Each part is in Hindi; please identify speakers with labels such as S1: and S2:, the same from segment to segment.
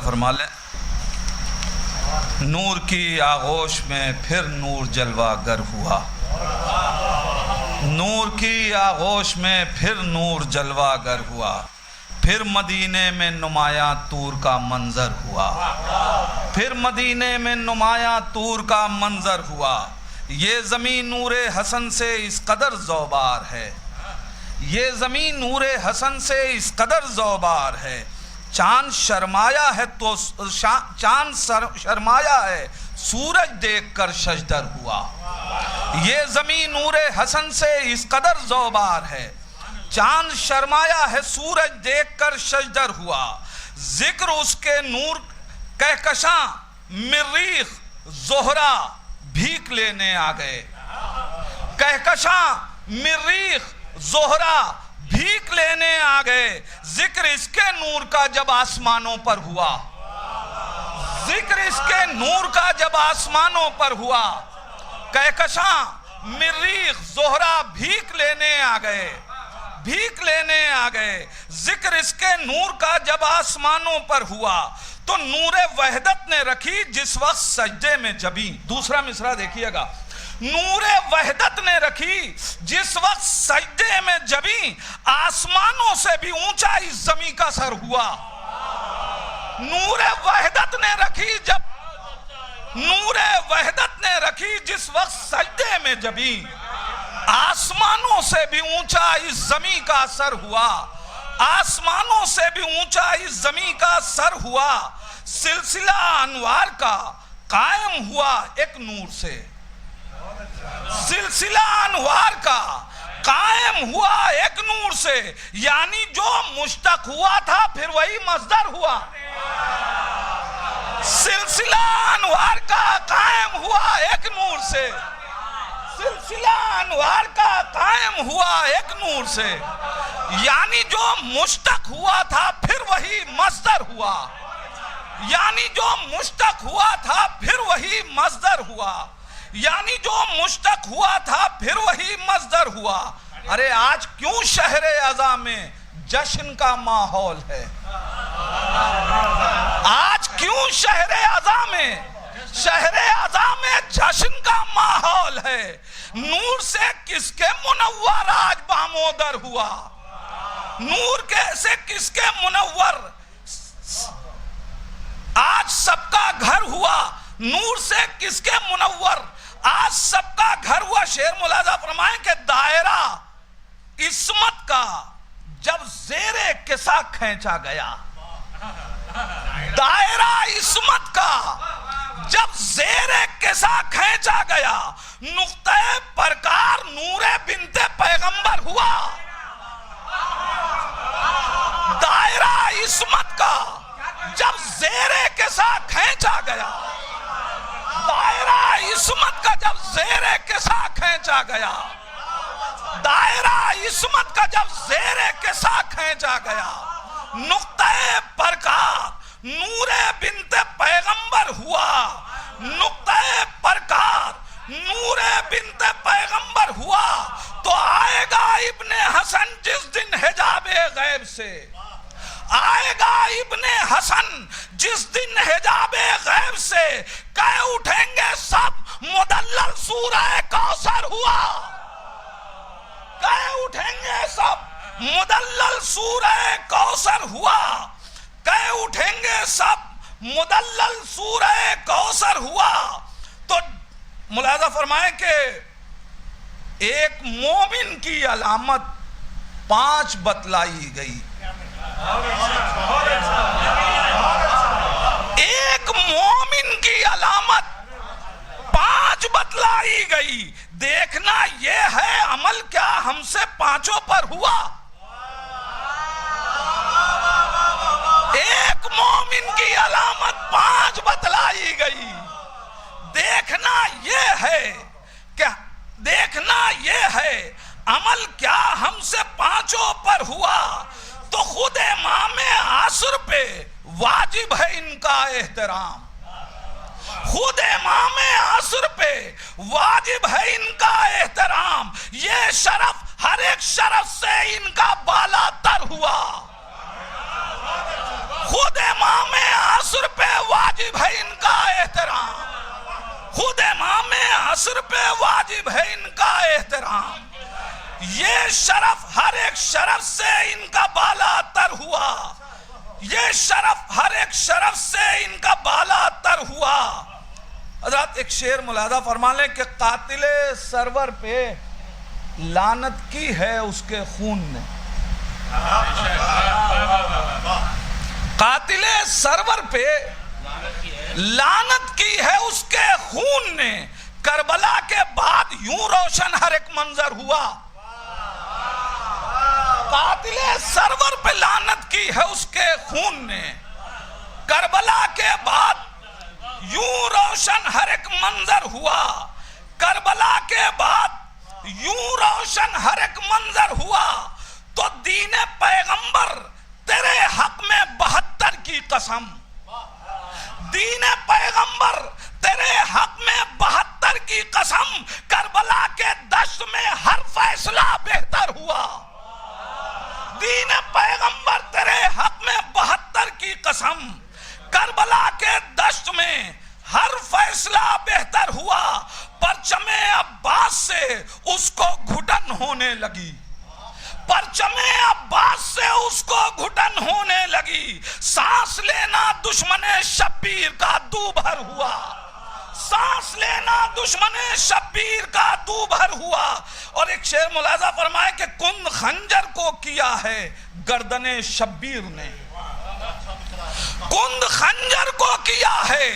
S1: फरमा लें। नूर की आगोश में फिर नूर जलवागर हुआ, नूर की आगोश में फिर नूर जलवागर हुआ, फिर मदीने में नुमाया तूर का मंजर हुआ, फिर मदीने में नुमाया तूर का मंजर हुआ। ये ज़मीन नूरे हसन से इस कदर ज़ौबार है, ये ज़मीन नूरे हसन से इस कदर ज़ौबार है। चांद शर्माया है तो चांद शर्माया है, सूरज देखकर शजदर हुआ। ये ज़मीन नूरे हसन से इस कदर ज़ौबार है, चांद शर्माया है, सूरज देखकर शजदर हुआ। जिक्र उसके नूर कहकशां मरीख ज़ोहरा भीख लेने आ गए, कहकशां मरीख ज़ोहरा भीख लेने आ गए। जिक्र इसके नूर का जब आसमानों पर हुआ, जिक्र इसके नूर का जब आसमानों पर हुआ, कहकशां मरीख ज़ोहरा भीख लेने आ गए, भीख लेने आ गए। जिक्र इसके नूर का जब आसमानों पर हुआ तो नूरे वहदत ने रखी जिस वक्त सजदे में जबी। दूसरा मिसरा देखिएगा, नूरे वहदत ने रखी जिस वक्त सजदे में जबी, आसमानों से भी ऊंचा इस जमी का सर हुआ। नूरे वहदत ने रखी जब, नूरे वहदत ने रखी जिस वक्त सजदे में जबी, आसमानों से भी ऊंचा इस जमी का सर हुआ, आसमानों से भी ऊंचा इस जमी का सर हुआ। सिलसिला अनवार का कायम हुआ एक नूर से, सिलसिला अनवार का कायम हुआ एक नूर से। यानी जो मुश्तक हुआ था फिर वही मस्दर हुआ। सिलसिला अनवार का कायम हुआ एक नूर से, सिलसिला अनवार का कायम हुआ एक नूर से। यानी जो मुश्तक हुआ था फिर वही मस्दर हुआ, यानी जो मुश्तक हुआ था फिर वही मस्दर हुआ, यानी जो मुश्तक हुआ था फिर वही मस्दर हुआ। अरे आज क्यों शहरे अज़ा में जश्न का माहौल है, आज क्यों शहरे अज़ा में, शहरे अज़ा में जश्न का माहौल है। नूर से किसके मुनव्वर आज बामोदर हुआ, नूर के से किसके मुनव्वर आज सबका घर हुआ, नूर से किसके मुनव्वर आज सबका घर हुआ। शेर मुलाजा फरमाएं कि दायरा इस्मत का जब ज़ेरे किसा खींचा गया, दायरा इस्मत का जब ज़ेरे किसा खींचा गया, नुक्ते परकार नूरे बिनते पैगंबर हुआ। दायरा इस्मत का जब ज़ेरे किसा खींचा गया, दायरा इस्मत का जब ज़ेरे किसा खींचा गया, दायरा इस्मत का जब ज़ेरे किसा खींचा गया, नुक्ते परकार नूरे बिनते पैगंबर हुआ, नुक्ते परकार नूरे बिनते पैगंबर हुआ। तो आएगा इब्ने हसन जिस दिन हिजाबे गैब से, आएगा इब्ने हसन जिस दिन हिजाबे गैब से, कह उठेंगे सब मुदल्लल सूरह कौसर हुआ, कह उठेंगे सब मुदल्लल सूरह कौसर हुआ, कह उठेंगे सब मुदल्लल सूरह कौसर हुआ। तो मुलाजा फरमाए कि एक मोमिन की अलामत 5 बतलाई गई, एक मोमिन की अलामत 5 बतलाई गई। देखना ये है अमल क्या हमसे 5 पर हुआ। एक मोमिन की अलामत 5 बतलाई गई। देखना ये है क्या, देखना ये है अमल क्या हमसे 5 पर हुआ। तो खुद इमाम आसर पे वाजिब है इनका एहतराम, खुद इमाम आसर पे वाजिब है इनका एहतराम। ये शरफ हर एक शरफ से इनका बाला तर हुआ। खुद इमाम आसर खुद इमाम असर पे वाजिब है इनका एहतराम। ये शरफ हर एक शरफ से इनका बाला तर हुआ, ये शरफ हर एक शरफ से इनका बाला तर हुआ। हज़रत एक शेर मुलादा फरमा लें कि कातिले सरवर पे लानत की है उसके खून ने, कातिले सरवर पे लानत की है उसके खून ने, करबला के बाद यूं रोशन हर एक मंजर हुआ। कातिले सरवर पे लानत की है उसके खून ने, करबला के बाद यूं रोशन हर एक मंजर हुआ। करबला के बाद यूं रोशन हर एक मंजर हुआ। तो दीने पैगंबर तेरे हक में 72 की कसम, दीने पैगंबर तेरे हक में 72 की कसम, करबला के दश्त में हर फैसला बेहतर हुआ। दीन पैगंबर तेरे हक में 72 की कसम, करबला के दश्त में हर फैसला बेहतर हुआ। परचमे अब्बास से उसको घुटन होने लगी, परचमे अब्बास से उसको घुटन होने लगी। सांस लेना दुश्मने शब्बीर का दूभर हुआ, सांस लेना दुश्मने शब्बीर का दूभर हुआ। और एक शेर मुलाजा फरमाए कि कुंद खंजर को किया है गर्दने शब्बीर ने, कुंद खंजर को किया है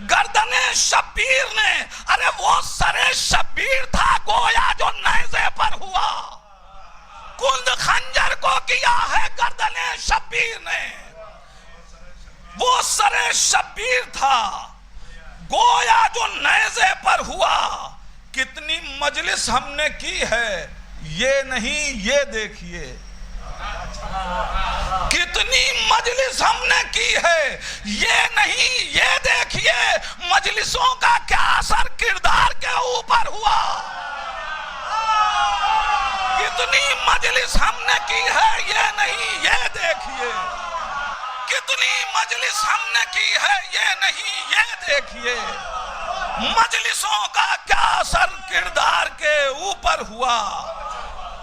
S1: गर्दने शब्बीर ने। अरे वो सरे शब्बीर था गोया जो नेज़े पर हुआ, कुंद खंजर को किया है गर्दने शब्बीर ने। वो सरे शब्बीर था गोया जो नेज़े पर हुआ। कितनी मजलिस हमने की है ये नहीं ये देखिए, कितनी मजलिस हमने की है ये नहीं ये देखिए। मजलिसों का क्या असर किरदार के ऊपर हुआ, कितनी मजलिस हमने की है ये नहीं ये देखिए, कितनी मजलिस हमने की है ये नहीं ये देखिए। मजलिसों का क्या असर किरदार के ऊपर हुआ,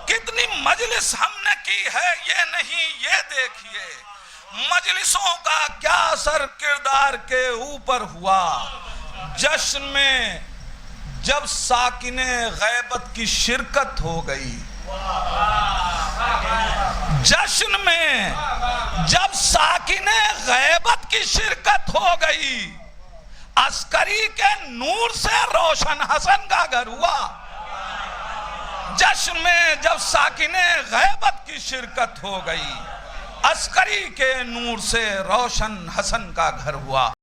S1: कितनी मजलिस हमने की है ये नहीं ये देखिए। मजलिसों का क्या असर किरदार के ऊपर हुआ। जश्न में जब साकिने गैबत की शिरकत हो गई, जश्न में जब साकिने गैबत की शिरकत हो गई, अस्करी के नूर से रोशन हसन का घर हुआ। जश्न में जब साकिने गैबत की शिरकत हो गई, अस्करी के नूर से रोशन हसन का घर हुआ।